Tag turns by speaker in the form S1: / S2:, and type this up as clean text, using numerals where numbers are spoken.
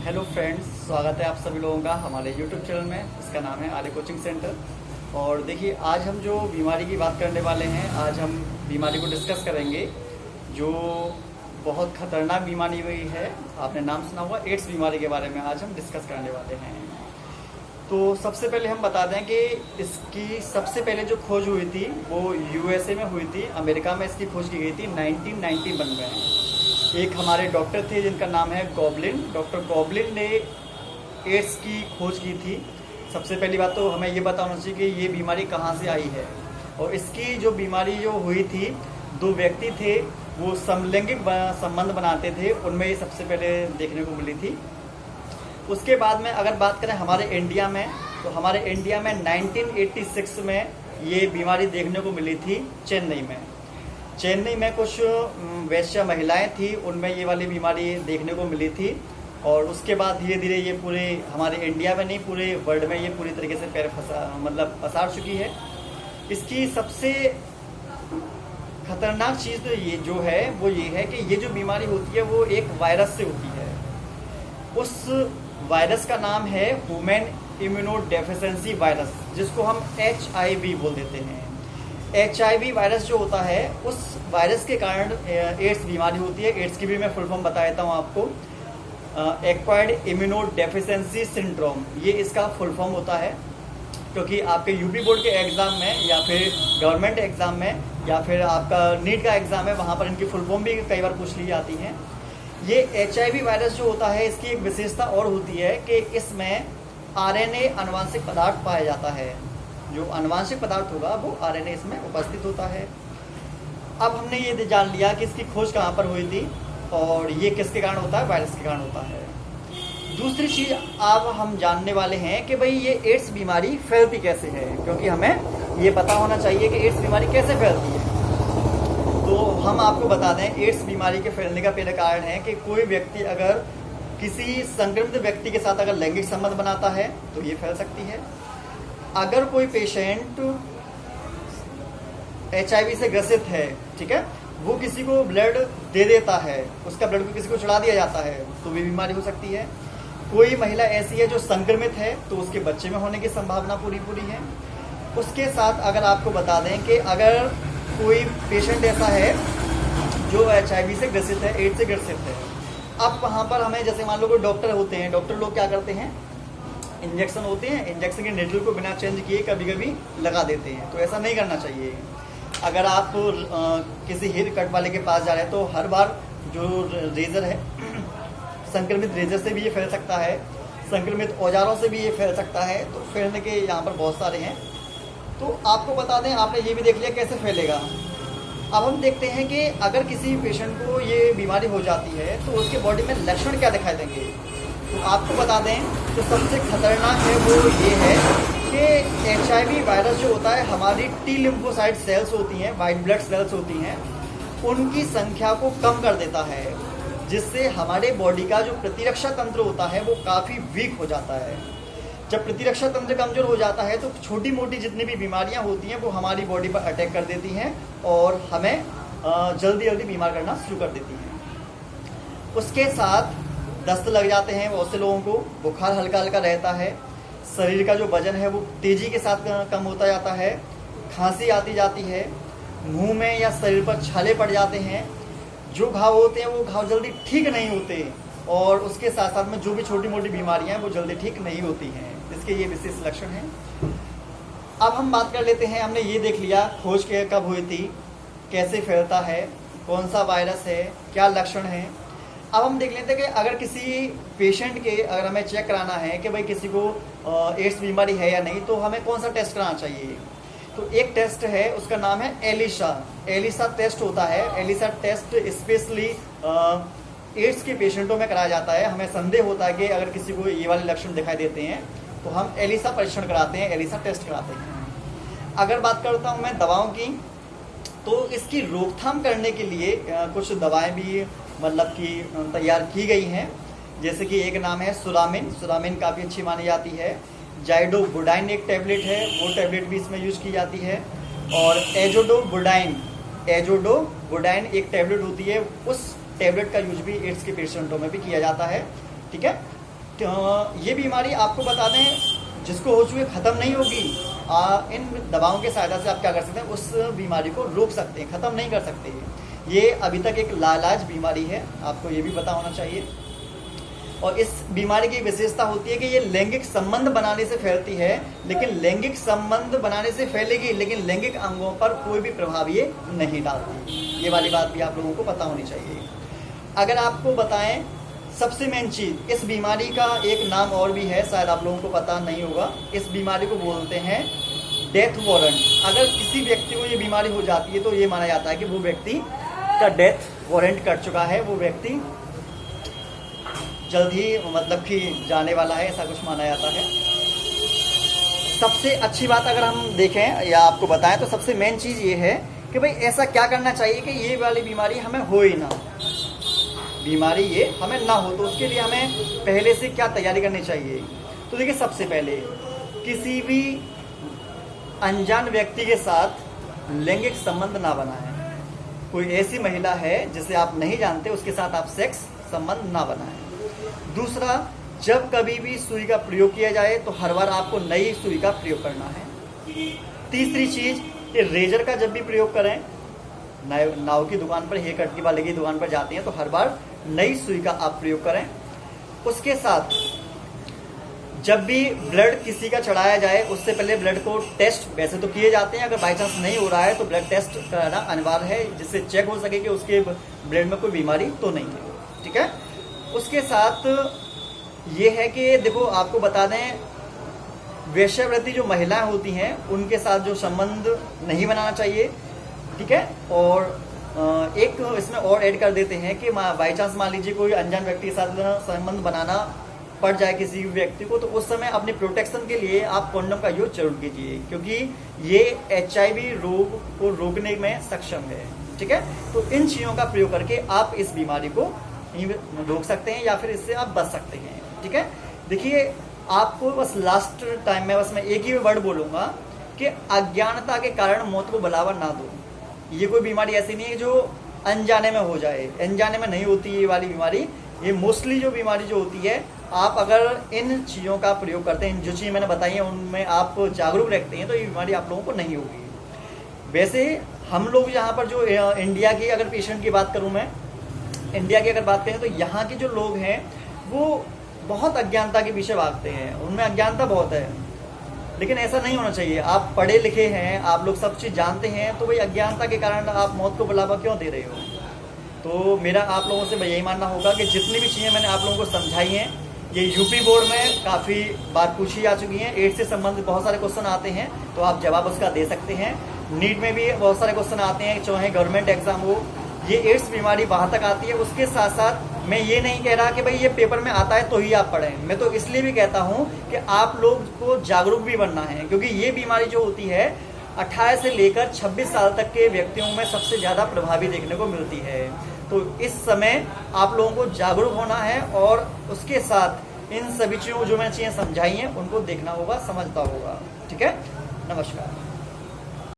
S1: Hello friends, स्वागत है आप सभी लोगों का हमारे यूट्यूब चैनल में। इसका नाम है आर्य कोचिंग सेंटर। और देखिए, आज हम जो बीमारी की बात करने वाले हैं, आज हम बीमारी को डिस्कस करेंगे जो बहुत खतरनाक बीमारी हुई है। आपने नाम सुना होगा, एड्स बीमारी के बारे में आज हम डिस्कस करने वाले हैं। तो सबसे पहले हम बता दें कि इसकी सबसे पहले जो खोज हुई थी वो यूएसए में हुई थी। अमेरिका में इसकी खोज की गई थी 1991 में। एक हमारे डॉक्टर थे जिनका नाम है गॉबलिन। डॉक्टर गॉबलिन ने एड्स की खोज की थी। सबसे पहली बात तो हमें ये बताना चाहिए कि ये बीमारी कहाँ से आई है। और इसकी जो बीमारी जो हुई थी, दो व्यक्ति थे, वो समलैंगिक संबंध बनाते थे, उनमें ये सबसे पहले देखने को मिली थी। उसके बाद में अगर बात करें हमारे इंडिया में, तो हमारे इंडिया में 1986 में ये बीमारी देखने को मिली थी चेन्नई में। चेन्नई में कुछ वैश्य महिलाएं थी, उनमें ये वाली बीमारी देखने को मिली थी। और उसके बाद धीरे धीरे ये पूरे हमारे इंडिया में नहीं, पूरे वर्ल्ड में ये पूरी तरीके से पैर पसार चुकी है। इसकी सबसे खतरनाक चीज़ तो ये जो है वो ये है कि ये जो बीमारी होती है वो एक वायरस से होती है। उस वायरस का नाम है ह्यूमन इम्यूनोडेफिशिएंसी वायरस, जिसको हम HIV बोल देते हैं। HIV वायरस जो होता है, उस वायरस के कारण एड्स बीमारी होती है। एड्स की भी मैं फुल फॉर्म बता देता हूँ आपको। एक्वायर्ड इम्यूनोडेफिशिएंसी सिंड्रोम, ये इसका फुल फॉर्म होता है। क्योंकि आपके यूपी बोर्ड के एग्ज़ाम में या फिर गवर्नमेंट एग्ज़ाम में या फिर आपका नीट का एग्ज़ाम है, वहाँ पर इनकी फुल फॉर्म भी कई बार पूछ ली जाती हैं। ये HIV वायरस जो होता है, इसकी एक विशेषता और होती है कि इसमें RNA अनुवांशिक पदार्थ पाया जाता है। जो अनुवांशिक पदार्थ होगा वो RNA इसमें उपस्थित होता है। अब हमने ये जान लिया कि इसकी खोज कहाँ पर हुई थी और ये किसके कारण होता है, वायरस के कारण होता है। दूसरी चीज़ अब हम जानने वाले हैं कि भाई ये एड्स बीमारी फैलती कैसे है, क्योंकि हमें ये पता होना चाहिए कि एड्स बीमारी कैसे फैलती है। तो हम आपको बता दें, एड्स बीमारी के फैलने का पहला कारण है कि कोई व्यक्ति अगर किसी संक्रमित व्यक्ति के साथ अगर लैंगिक संबंध बनाता है तो ये फैल सकती है। अगर कोई पेशेंट HIV से ग्रसित है, ठीक है, वो किसी को ब्लड दे देता है, उसका ब्लड को किसी को चढ़ा दिया जाता है, तो भी बीमारी हो सकती है। कोई महिला ऐसी है जो संक्रमित है, तो उसके बच्चे में होने की संभावना पूरी है। उसके साथ अगर आपको बता दें कि अगर कोई पेशेंट ऐसा है जो HIV से ग्रसित है, एड्स से ग्रसित है, अब वहाँ पर हमें, जैसे मान लो कोई डॉक्टर होते हैं, डॉक्टर लोग क्या करते हैं, इंजेक्शन होते हैं, इंजेक्शन के नेडल को बिना चेंज किए कभी कभी लगा देते हैं। तो ऐसा नहीं करना चाहिए। अगर आप किसी हेयर कट वाले के पास जा रहे हैं तो हर बार जो रेजर है, संक्रमित रेजर से भी ये फैल सकता है, संक्रमित औजारों से भी ये फैल सकता है। तो फैलने के यहाँ पर बहुत सारे हैं। तो आपको बता दें, आपने ये भी देख लिया कैसे फैलेगा। अब हम देखते हैं कि अगर किसी पेशेंट को ये बीमारी हो जाती है तो उसके बॉडी में लक्षण क्या दिखाई देंगे। तो आपको बता दें, जो सबसे खतरनाक है वो ये है कि HIV वायरस जो होता है, हमारी T लिम्फोसाइट सेल्स होती हैं, वाइट ब्लड सेल्स होती हैं, उनकी संख्या को कम कर देता है, जिससे हमारे बॉडी का जो प्रतिरक्षा तंत्र होता है वो काफ़ी वीक हो जाता है। जब प्रतिरक्षा तंत्र कमज़ोर हो जाता है तो छोटी मोटी जितनी भी बीमारियां होती हैं वो हमारी बॉडी पर अटैक कर देती हैं और हमें जल्दी जल्दी बीमार करना शुरू कर देती हैं। उसके साथ दस्त लग जाते हैं बहुत से लोगों को, बुखार हल्का हल्का रहता है, शरीर का जो वजन है वो तेज़ी के साथ कम होता जाता है, खांसी आती जाती है, मुंह में या शरीर पर छाले पड़ जाते हैं, जो घाव होते हैं वो घाव जल्दी ठीक नहीं होते, और उसके साथ साथ में जो भी छोटी मोटी बीमारियां हैं वो जल्दी ठीक नहीं होती हैं। इसके ये विशेष लक्षण हैं। अब हम बात कर लेते हैं, हमने ये देख लिया खोज के कब हुई थी, कैसे फैलता है, कौन सा वायरस है, क्या लक्षण है। अब हम देख लेते हैं कि अगर किसी पेशेंट के, अगर हमें चेक कराना है कि भाई किसी को एड्स बीमारी है या नहीं, तो हमें कौन सा टेस्ट कराना चाहिए। तो एक टेस्ट है, उसका नाम है एलिसा टेस्ट होता है। एलिसा टेस्ट स्पेशली एड्स के पेशेंटों में कराया जाता है। हमें संदेह होता है कि अगर किसी को ये वाले लक्षण दिखाई देते हैं तो हम एलिसा परीक्षण कराते हैं, एलिसा टेस्ट कराते हैं। अगर बात करता हूँ मैं दवाओं की, तो इसकी रोकथाम करने के लिए कुछ दवाएं भी मतलब कि तैयार की गई हैं। जैसे कि एक नाम है सुरामिन काफ़ी अच्छी मानी जाती है। जाइडोबुडाइन एक टैबलेट है, वो टैबलेट भी इसमें यूज़ की जाती है। और एजोडोबुडाइन एक टैबलेट होती है, उस टैबलेट का यूज भी एड्स के पेशेंटों में भी किया जाता है। ठीक है, ये बीमारी आपको बता दें, जिसको हो चुकी है ख़त्म नहीं होगी। इन दवाओं के सहायता से आप क्या कर सकते हैं, उस बीमारी को रोक सकते हैं, ख़त्म नहीं कर सकते। ये अभी तक एक लाइलाज बीमारी है, आपको ये भी पता होना चाहिए। और इस बीमारी की विशेषता होती है कि ये लैंगिक संबंध बनाने से फैलती है, लेकिन लैंगिक संबंध बनाने से फैलेगी, लेकिन लैंगिक अंगों पर कोई भी प्रभाव ये नहीं डालती। ये वाली बात भी आप लोगों को पता होनी चाहिए। अगर आपको बताएं सबसे मेन चीज़, इस बीमारी का एक नाम और भी है, शायद आप लोगों को पता नहीं होगा। इस बीमारी को बोलते हैं डेथ वारंट। अगर किसी व्यक्ति को ये बीमारी हो जाती है तो ये माना जाता है कि वो व्यक्ति का डेथ वारंट कट चुका है, वो व्यक्ति जल्द ही मतलब कि जाने वाला है, ऐसा कुछ माना जाता है। सबसे अच्छी बात अगर हम देखें या आपको बताएं तो सबसे मेन चीज़ ये है कि भाई ऐसा क्या करना चाहिए कि ये वाली बीमारी हमें हो ही ना, बीमारी ये हमें ना हो। तो उसके लिए हमें पहले से क्या तैयारी करनी चाहिए। तो देखिए, सबसे पहले किसी भी अनजान व्यक्ति के साथ लैंगिक संबंध ना बनाएं। कोई ऐसी महिला है जिसे आप नहीं जानते, उसके साथ आप सेक्स संबंध ना बनाएं। दूसरा, जब कभी भी सुई का प्रयोग किया जाए तो हर बार आपको नई सुई का प्रयोग करना है। तीसरी चीज कि रेजर का जब भी प्रयोग करें, नाव की दुकान पर, हेयर कट वाले की दुकान पर जाते हैं तो हर बार नई सुई का आप प्रयोग करें। उसके साथ जब भी ब्लड किसी का चढ़ाया जाए उससे पहले ब्लड को टेस्ट वैसे तो किए जाते हैं, अगर बाई चांस नहीं हो रहा है तो ब्लड टेस्ट कराना अनिवार्य है, जिससे चेक हो सके कि उसके ब्लड में कोई बीमारी तो नहीं है। ठीक है। उसके साथ ये है कि देखो, आपको बता दें, वेश्यावृत्ति जो महिलाएं होती हैं उनके साथ जो संबंध नहीं बनाना चाहिए। ठीक है। और एक इसमें और ऐड कर देते हैं कि बाई चांस मान लीजिए कोई अनजान व्यक्ति के साथ संबंध बनाना पड़ जाए किसी भी व्यक्ति को, तो उस समय अपने प्रोटेक्शन के लिए आप कॉन्डम का यूज जरूर कीजिए, क्योंकि ये HIV रोग को रोकने में सक्षम है। ठीक है। तो इन चीज़ों का प्रयोग करके आप इस बीमारी को रोक सकते हैं या फिर इससे आप बच सकते हैं। ठीक है। देखिए, आपको बस लास्ट टाइम में बस मैं एक ही वर्ड बोलूँगा कि अज्ञानता के कारण मौत को बढ़ावा ना दो। ये कोई बीमारी ऐसी नहीं है जो अनजाने में हो जाए, अनजाने में नहीं होती ये वाली बीमारी। ये मोस्टली जो बीमारी जो होती है, आप अगर इन चीज़ों का प्रयोग करते हैं, जो चीज़ें मैंने बताई हैं उनमें आप जागरूक रखते हैं, तो ये बीमारी आप लोगों को नहीं होगी। वैसे हम लोग यहाँ पर जो इंडिया की अगर पेशेंट की बात करूँ मैं, इंडिया की अगर बात करें तो यहाँ के जो लोग हैं वो बहुत अज्ञानता के पीछे भागते हैं, उनमें अज्ञानता बहुत है। लेकिन ऐसा नहीं होना चाहिए। आप पढ़े लिखे हैं, आप लोग सब चीज़ जानते हैं, तो भाई अज्ञानता के कारण आप मौत को बढ़ावा क्यों दे रहे हो। तो मेरा आप लोगों से यही मानना होगा कि जितनी भी चीज़ें मैंने आप लोगों को समझाई हैं, ये यूपी बोर्ड में काफ़ी बार पूछी जा चुकी हैं। एड्स से संबंधित बहुत सारे क्वेश्चन आते हैं, तो आप जवाब उसका दे सकते हैं। नीट में भी बहुत सारे क्वेश्चन आते हैं, चाहे गवर्नमेंट एग्जाम हो। ये एड्स बीमारी वहाँ तक आती है। उसके साथ साथ मैं ये नहीं कह रहा कि भाई ये पेपर में आता है तो ही आप पढ़ें। मैं तो इसलिए भी कहता हूँ कि आप लोग को जागरूक भी बनना है, क्योंकि ये बीमारी जो होती है 18 से लेकर 26 साल तक के व्यक्तियों में सबसे ज़्यादा प्रभावी देखने को मिलती है। तो इस समय आप लोगों को जागरूक होना है और उसके साथ इन सभी चीज़ों जो मैंने चीज़ें समझाई हैं उनको देखना होगा, समझता होगा। ठीक है। नमस्कार।